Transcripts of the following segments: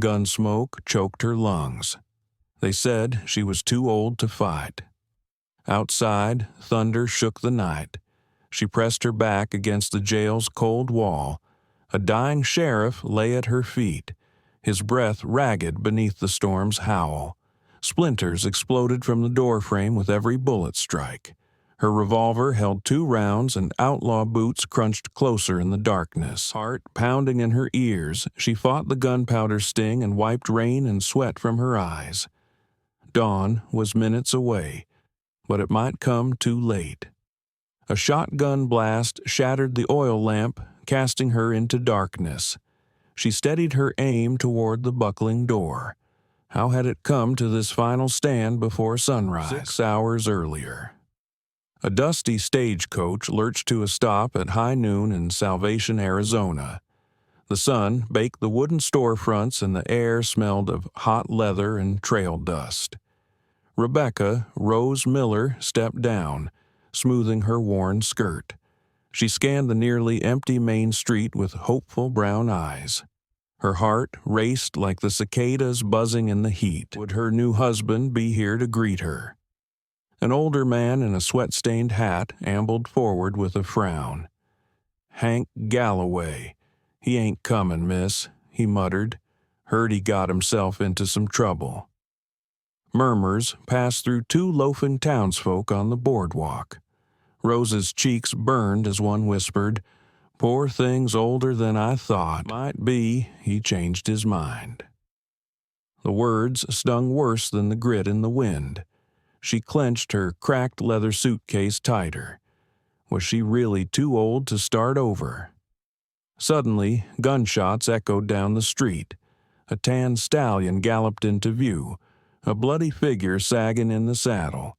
Gun smoke choked her lungs. They said she was too old to fight. Outside, thunder shook the night. She pressed her back against the jail's cold wall. A dying sheriff lay at her feet, his breath ragged beneath the storm's howl. Splinters exploded from the doorframe with every bullet strike. Her revolver held 2 rounds, and outlaw boots crunched closer in the darkness. Heart pounding in her ears, she fought the gunpowder sting and wiped rain and sweat from her eyes. Dawn was minutes away, but it might come too late. A shotgun blast shattered the oil lamp, casting her into darkness. She steadied her aim toward the buckling door. How had it come to this final stand before sunrise? 6 hours earlier. A dusty stagecoach lurched to a stop at high noon in Salvation, Arizona. The sun baked the wooden storefronts and the air smelled of hot leather and trail dust. Rebecca Rose Miller stepped down, smoothing her worn skirt. She scanned the nearly empty main street with hopeful brown eyes. Her heart raced like the cicadas buzzing in the heat. Would her new husband be here to greet her? An older man in a sweat-stained hat ambled forward with a frown. "Hank Galloway. He ain't comin', miss," he muttered. "Heard he got himself into some trouble." Murmurs passed through 2 loafing townsfolk on the boardwalk. Rose's cheeks burned as one whispered, "Poor thing's older than I thought. Might be he changed his mind." The words stung worse than the grit in the wind. She clenched her cracked leather suitcase tighter. Was she really too old to start over? Suddenly, gunshots echoed down the street. A tan stallion galloped into view, a bloody figure sagging in the saddle.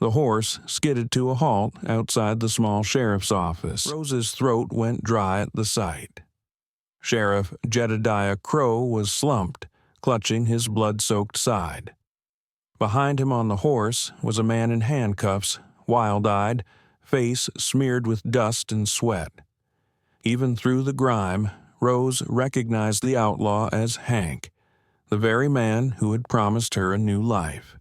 The horse skidded to a halt outside the small sheriff's office. Rose's throat went dry at the sight. Sheriff Jedediah Crow was slumped, clutching his blood-soaked side. Behind him on the horse was a man in handcuffs, wild-eyed, face smeared with dust and sweat. Even through the grime, Rose recognized the outlaw as Hank, the very man who had promised her a new life.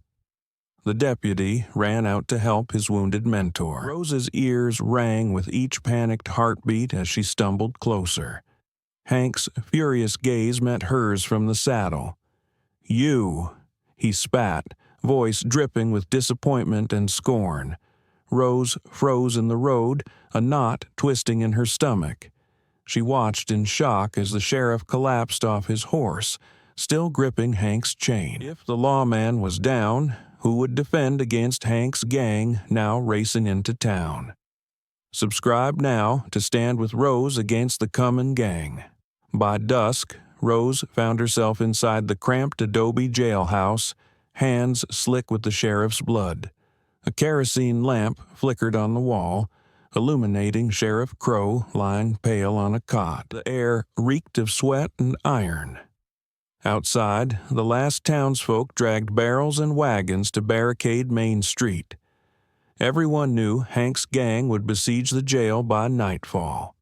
The deputy ran out to help his wounded mentor. Rose's ears rang with each panicked heartbeat as she stumbled closer. Hank's furious gaze met hers from the saddle. "You," he spat, voice dripping with disappointment and scorn. Rose froze in the road, a knot twisting in her stomach. She watched in shock as the sheriff collapsed off his horse, still gripping Hank's chain. If the lawman was down, who would defend against Hank's gang now racing into town? Subscribe now to stand with Rose against the common gang. By dusk, Rose found herself inside the cramped adobe jailhouse, hands slick with the sheriff's blood. A kerosene lamp flickered on the wall, illuminating Sheriff Crow lying pale on a cot. The air reeked of sweat and iron. Outside, the last townsfolk dragged barrels and wagons to barricade Main Street. Everyone knew Hank's gang would besiege the jail by nightfall.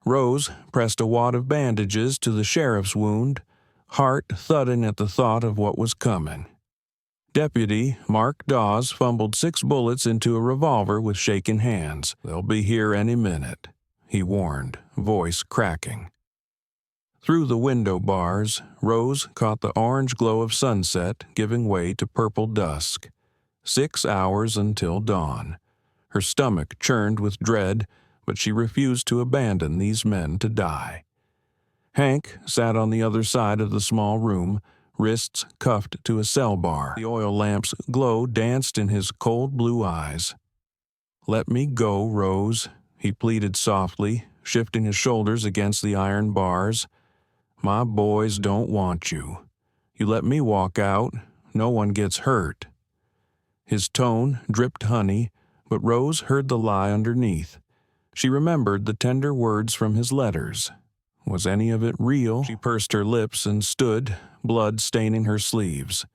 Rose pressed a wad of bandages to the sheriff's wound, heart thudding at the thought of what was coming. Deputy Mark Dawes fumbled 6 bullets into a revolver with shaking hands. "They'll be here any minute," he warned, voice cracking. Through the window bars, Rose caught the orange glow of sunset giving way to purple dusk. 6 hours until dawn. Her stomach churned with dread, but she refused to abandon these men to die. Hank sat on the other side of the small room, wrists cuffed to a cell bar. The oil lamp's glow danced in his cold blue eyes. "Let me go, Rose," he pleaded softly, shifting his shoulders against the iron bars. "My boys don't want you. You let me walk out, no one gets hurt." His tone dripped honey, but Rose heard the lie underneath. She remembered the tender words from his letters. Was any of it real? She pursed her lips and stood, blood staining her sleeves.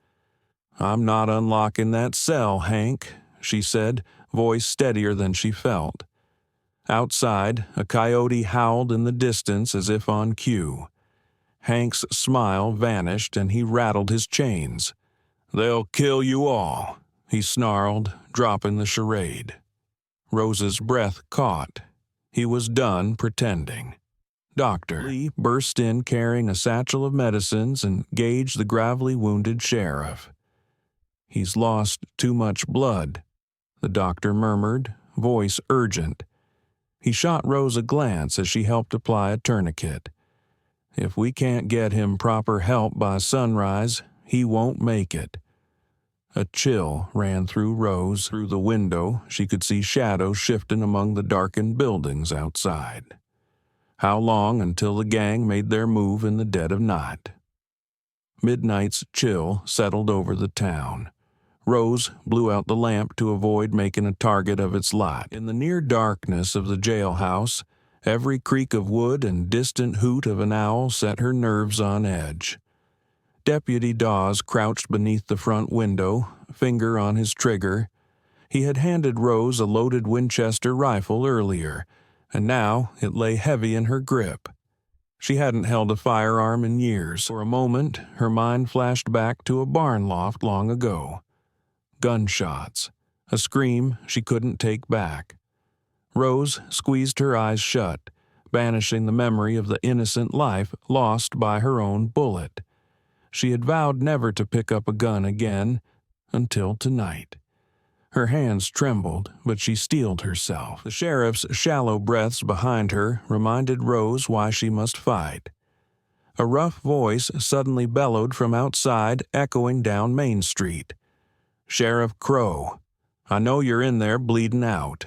"I'm not unlocking that cell, Hank," she said, voice steadier than she felt. Outside, a coyote howled in the distance as if on cue. Hank's smile vanished and he rattled his chains. "They'll kill you all," he snarled, dropping the charade. Rose's breath caught. He was done pretending. Dr. Lee burst in carrying a satchel of medicines and gauged the gravely wounded sheriff. "He's lost too much blood," the doctor murmured, voice urgent. He shot Rose a glance as she helped apply a tourniquet. "If we can't get him proper help by sunrise, he won't make it." A chill ran through Rose. Through the window, she could see shadows shifting among the darkened buildings outside. How long until the gang made their move in the dead of night? Midnight's chill settled over the town. Rose blew out the lamp to avoid making a target of its light. In the near darkness of the jailhouse, every creak of wood and distant hoot of an owl set her nerves on edge. Deputy Dawes crouched beneath the front window, finger on his trigger. He had handed Rose a loaded Winchester rifle earlier, and now it lay heavy in her grip. She hadn't held a firearm in years. For a moment, her mind flashed back to a barn loft long ago. Gunshots, a scream she couldn't take back. Rose squeezed her eyes shut, banishing the memory of the innocent life lost by her own bullet. She had vowed never to pick up a gun again until tonight. Her hands trembled, but she steeled herself. The sheriff's shallow breaths behind her reminded Rose why she must fight. A rough voice suddenly bellowed from outside, echoing down Main Street. "Sheriff Crow, I know you're in there bleeding out."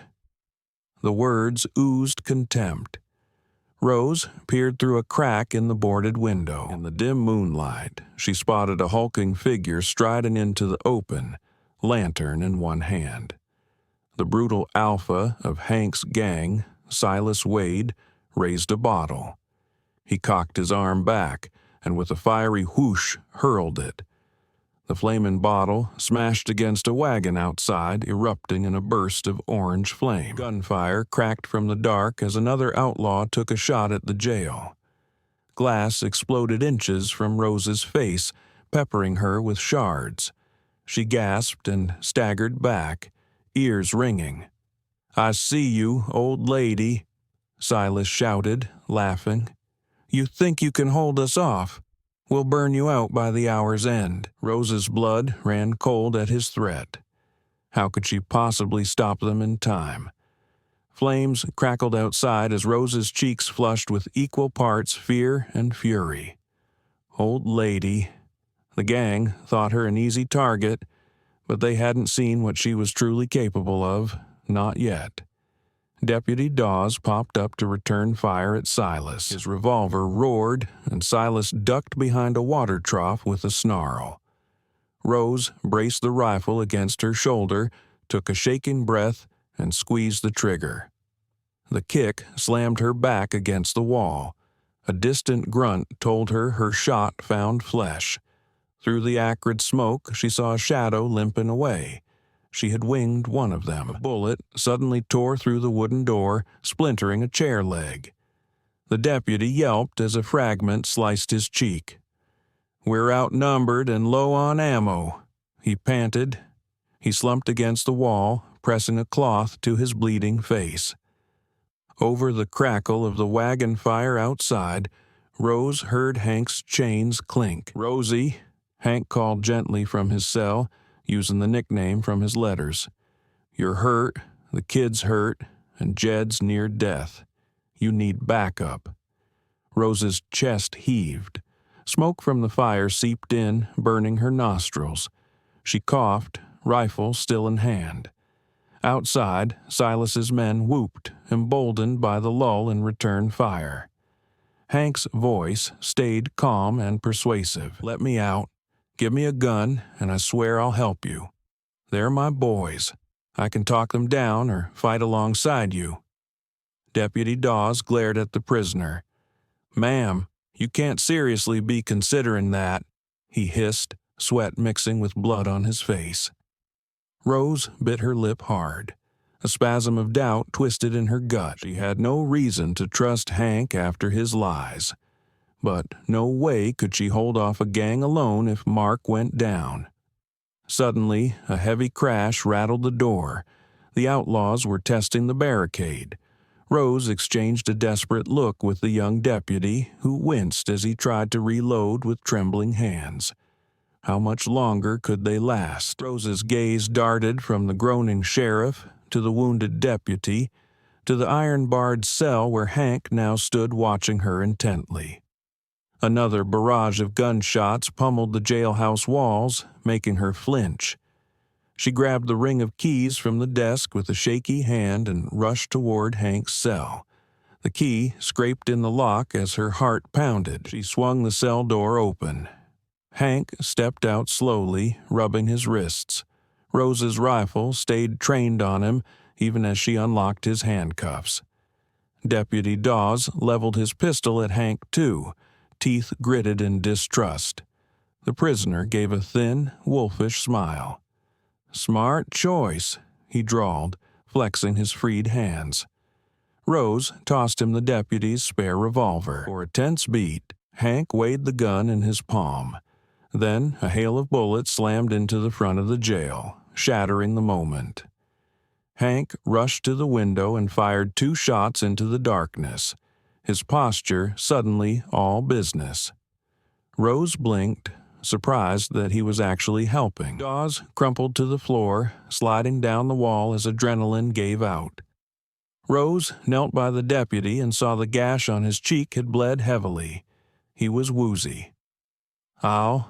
The words oozed contempt. Rose peered through a crack in the boarded window. In the dim moonlight, she spotted a hulking figure striding into the open, lantern in one hand. The brutal alpha of Hank's gang, Silas Wade, raised a bottle. He cocked his arm back and with a fiery whoosh hurled it. The flaming bottle smashed against a wagon outside, erupting in a burst of orange flame. Gunfire cracked from the dark as another outlaw took a shot at the jail. Glass exploded inches from Rose's face, peppering her with shards. She gasped and staggered back, ears ringing. "I see you, old lady," Silas shouted, laughing. "You think you can hold us off? We'll burn you out by the hour's end." Rose's blood ran cold at his threat. How could she possibly stop them in time? Flames crackled outside as Rose's cheeks flushed with equal parts fear and fury. Old lady. The gang thought her an easy target, but they hadn't seen what she was truly capable of, not yet. Deputy Dawes popped up to return fire at Silas. His revolver roared, and Silas ducked behind a water trough with a snarl. Rose braced the rifle against her shoulder, took a shaking breath, and squeezed the trigger. The kick slammed her back against the wall. A distant grunt told her shot found flesh. Through the acrid smoke, she saw a shadow limping away. She had winged one of them. A bullet suddenly tore through the wooden door, splintering a chair leg. The deputy yelped as a fragment sliced his cheek. "We're outnumbered and low on ammo," he panted. He slumped against the wall, pressing a cloth to his bleeding face. Over the crackle of the wagon fire outside, Rose heard Hank's chains clink. "Rosie," Hank called gently from his cell, using the nickname from his letters. "You're hurt, the kid's hurt, and Jed's near death. You need backup." Rose's chest heaved. Smoke from the fire seeped in, burning her nostrils. She coughed, rifle still in hand. Outside, Silas's men whooped, emboldened by the lull in return fire. Hank's voice stayed calm and persuasive. "Let me out. Give me a gun, and I swear I'll help you. They're my boys. I can talk them down or fight alongside you." Deputy Dawes glared at the prisoner. "Ma'am, you can't seriously be considering that," he hissed, sweat mixing with blood on his face. Rose bit her lip hard. A spasm of doubt twisted in her gut. She had no reason to trust Hank after his lies. but no way could she hold off a gang alone if Mark went down. Suddenly, a heavy crash rattled the door. The outlaws were testing the barricade. Rose exchanged a desperate look with the young deputy, who winced as he tried to reload with trembling hands. How much longer could they last? Rose's gaze darted from the groaning sheriff to the wounded deputy, to the iron-barred cell where Hank now stood watching her intently. Another barrage of gunshots pummeled the jailhouse walls, making her flinch. She grabbed the ring of keys from the desk with a shaky hand and rushed toward Hank's cell. The key scraped in the lock as her heart pounded. She swung the cell door open. Hank stepped out slowly, rubbing his wrists. Rose's rifle stayed trained on him even as she unlocked his handcuffs. Deputy Dawes leveled his pistol at Hank too, teeth gritted in distrust. The prisoner gave a thin, wolfish smile. "Smart choice," he drawled, flexing his freed hands. Rose tossed him the deputy's spare revolver. For a tense beat, Hank weighed the gun in his palm. Then a hail of bullets slammed into the front of the jail, shattering the moment. Hank rushed to the window and fired 2 shots into the darkness, his posture suddenly all business. Rose blinked, surprised that he was actually helping. Dawes crumpled to the floor, sliding down the wall as adrenaline gave out. Rose knelt by the deputy and saw the gash on his cheek had bled heavily. He was woozy. "I'll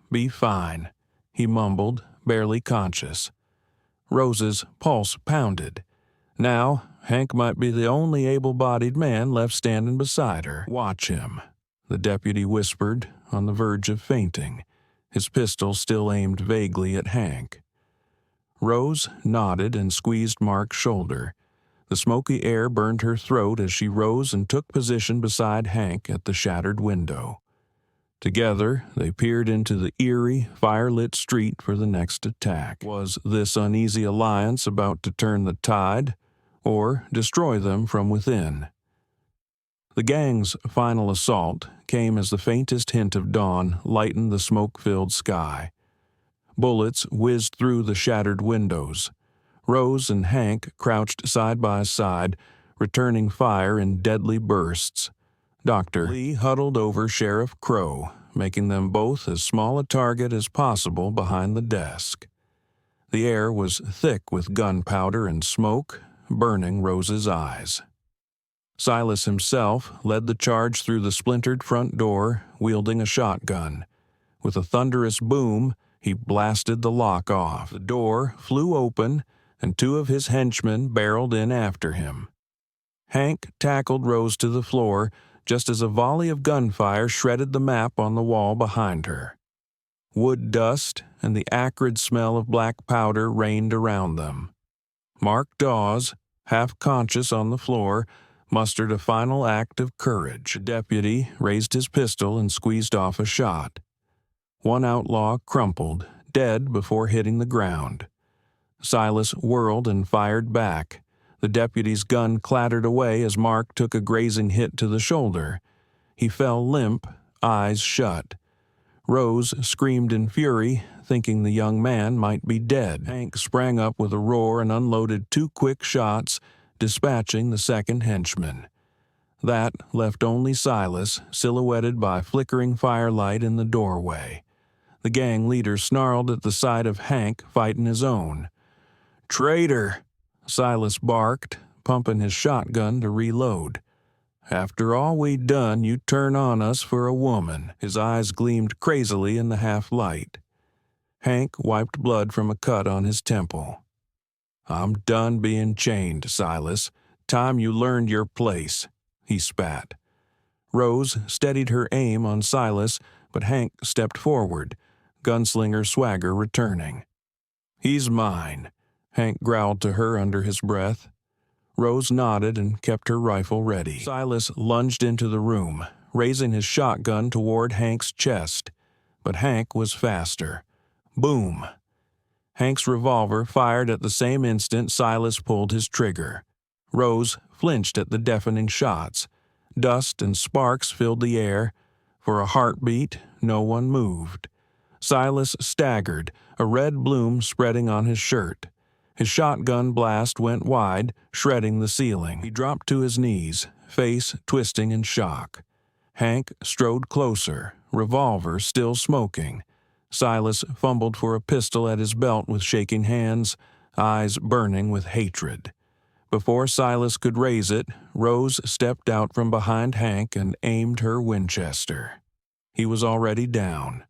be fine," he mumbled, barely conscious. Rose's pulse pounded. Now, Hank might be the only able-bodied man left standing beside her. "Watch him," the deputy whispered, on the verge of fainting, his pistol still aimed vaguely at Hank. Rose nodded and squeezed Mark's shoulder. The smoky air burned her throat as she rose and took position beside Hank at the shattered window. Together, they peered into the eerie, fire-lit street for the next attack. Was this uneasy alliance about to turn the tide, or destroy them from within? The gang's final assault came as the faintest hint of dawn lightened the smoke-filled sky. Bullets whizzed through the shattered windows. Rose and Hank crouched side by side, returning fire in deadly bursts. Dr. Lee huddled over Sheriff Crow, making them both as small a target as possible behind the desk. The air was thick with gunpowder and smoke, burning Rose's eyes. Silas himself led the charge through the splintered front door, wielding a shotgun. With a thunderous boom, he blasted the lock off. The door flew open, and 2 of his henchmen barreled in after him. Hank tackled Rose to the floor just as a volley of gunfire shredded the map on the wall behind her. Wood dust and the acrid smell of black powder reigned around them. Mark Dawes, half conscious on the floor, mustered a final act of courage. The deputy raised his pistol and squeezed off a shot. One outlaw crumpled, dead before hitting the ground. Silas whirled and fired back. The deputy's gun clattered away as Mark took a grazing hit to the shoulder. He fell limp, eyes shut. Rose screamed in fury, thinking the young man might be dead. Hank sprang up with a roar and unloaded 2 quick shots, dispatching the second henchman. That left only Silas, silhouetted by flickering firelight in the doorway. The gang leader snarled at the sight of Hank fighting his own. "Traitor!" Silas barked, pumping his shotgun to reload. "After all we done, you turn on us for a woman." His eyes gleamed crazily in the half-light. Hank wiped blood from a cut on his temple. "I'm done being chained, Silas. Time you learned your place," he spat. Rose steadied her aim on Silas, but Hank stepped forward, gunslinger swagger returning. "He's mine," Hank growled to her under his breath. Rose nodded and kept her rifle ready. Silas lunged into the room, raising his shotgun toward Hank's chest. But Hank was faster. Boom! Hank's revolver fired at the same instant Silas pulled his trigger. Rose flinched at the deafening shots. Dust and sparks filled the air. For a heartbeat, no one moved. Silas staggered, a red bloom spreading on his shirt. His shotgun blast went wide, shredding the ceiling. He dropped to his knees, face twisting in shock. Hank strode closer, revolver still smoking. Silas fumbled for a pistol at his belt with shaking hands, eyes burning with hatred. Before Silas could raise it, Rose stepped out from behind Hank and aimed her Winchester. He was already down.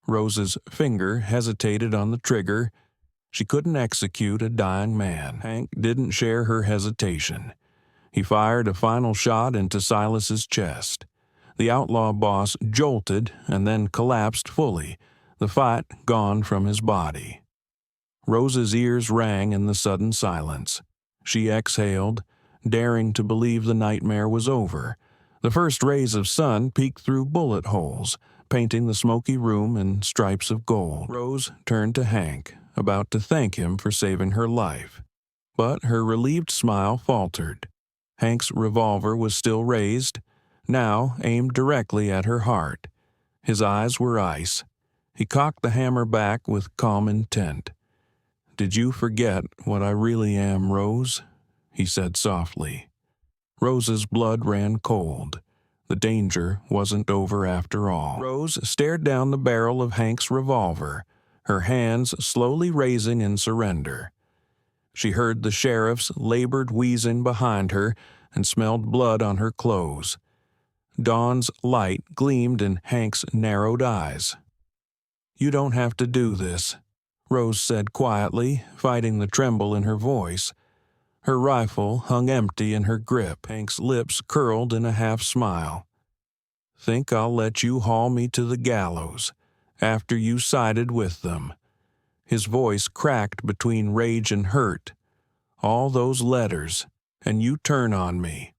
Rose's finger hesitated on the trigger. She couldn't execute a dying man. Hank didn't share her hesitation. He fired a final shot into Silas's chest. The outlaw boss jolted and then collapsed fully, the fight gone from his body. Rose's ears rang in the sudden silence. She exhaled, daring to believe the nightmare was over. The first rays of sun peeked through bullet holes, painting the smoky room in stripes of gold. Rose turned to Hank, about to thank him for saving her life. But her relieved smile faltered. Hank's revolver was still raised, now aimed directly at her heart. His eyes were ice. He cocked the hammer back with calm intent. "Did you forget what I really am, Rose?" he said softly. Rose's blood ran cold. The danger wasn't over after all. Rose stared down the barrel of Hank's revolver, her hands slowly raising in surrender. She heard the sheriff's labored wheezing behind her and smelled blood on her clothes. Dawn's light gleamed in Hank's narrowed eyes. "You don't have to do this," Rose said quietly, fighting the tremble in her voice. Her rifle hung empty in her grip. Hank's lips curled in a half-smile. "Think I'll let you haul me to the gallows after you sided with them?" His voice cracked between rage and hurt. "All those letters, and you turn on me."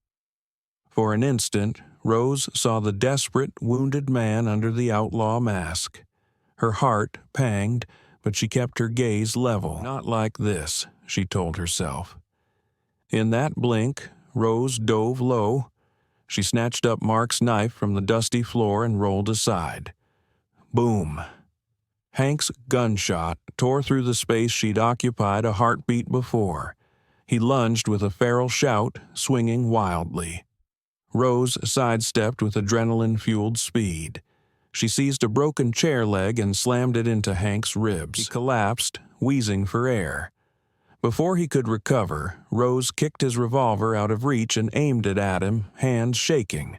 For an instant, Rose saw the desperate, wounded man under the outlaw mask. Her heart panged, but she kept her gaze level. "Not like this," she told herself. In that blink, Rose dove low. She snatched up Mark's knife from the dusty floor and rolled aside. Boom! Hank's gunshot tore through the space she'd occupied a heartbeat before. He lunged with a feral shout, swinging wildly. Rose sidestepped with adrenaline-fueled speed. She seized a broken chair leg and slammed it into Hank's ribs. He collapsed, wheezing for air. Before he could recover, Rose kicked his revolver out of reach and aimed it at him, hands shaking.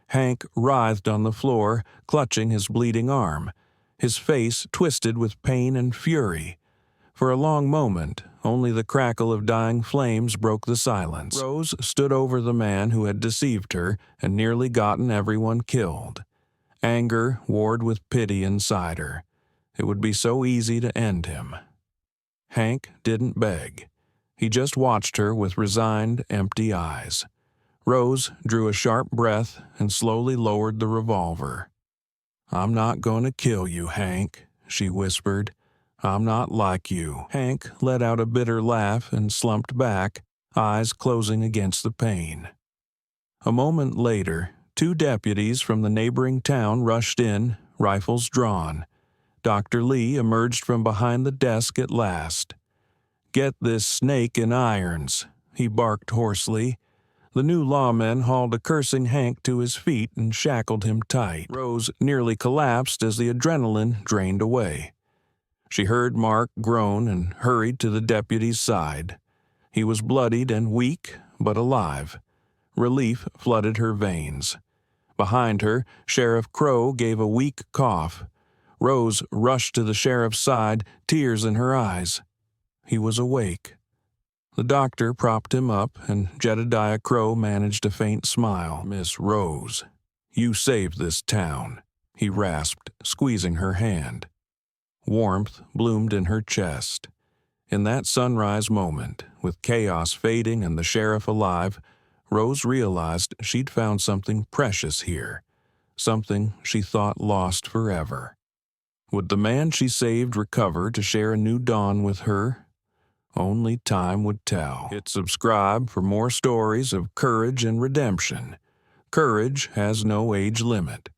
Hank writhed on the floor, clutching his bleeding arm, his face twisted with pain and fury. For a long moment, only the crackle of dying flames broke the silence. Rose stood over the man who had deceived her and nearly gotten everyone killed. Anger warred with pity inside her. It would be so easy to end him. Hank didn't beg. He just watched her with resigned, empty eyes. Rose drew a sharp breath and slowly lowered the revolver. "I'm not going to kill you, Hank," she whispered. "I'm not like you." Hank let out a bitter laugh and slumped back, eyes closing against the pain. A moment later, 2 deputies from the neighboring town rushed in, rifles drawn. Dr. Lee emerged from behind the desk at last. "Get this snake in irons," he barked hoarsely. The new lawman hauled a cursing Hank to his feet and shackled him tight. Rose nearly collapsed as the adrenaline drained away. She heard Mark groan and hurried to the deputy's side. He was bloodied and weak, but alive. Relief flooded her veins. Behind her, Sheriff Crow gave a weak cough. Rose rushed to the sheriff's side, tears in her eyes. He was awake. The doctor propped him up, and Jedediah Crow managed a faint smile. "Miss Rose, you saved this town," he rasped, squeezing her hand. Warmth bloomed in her chest. In that sunrise moment, with chaos fading and the sheriff alive, Rose realized she'd found something precious here, something she thought lost forever. Would the man she saved recover to share a new dawn with her? Only time would tell. Hit subscribe for more stories of courage and redemption. Courage has no age limit.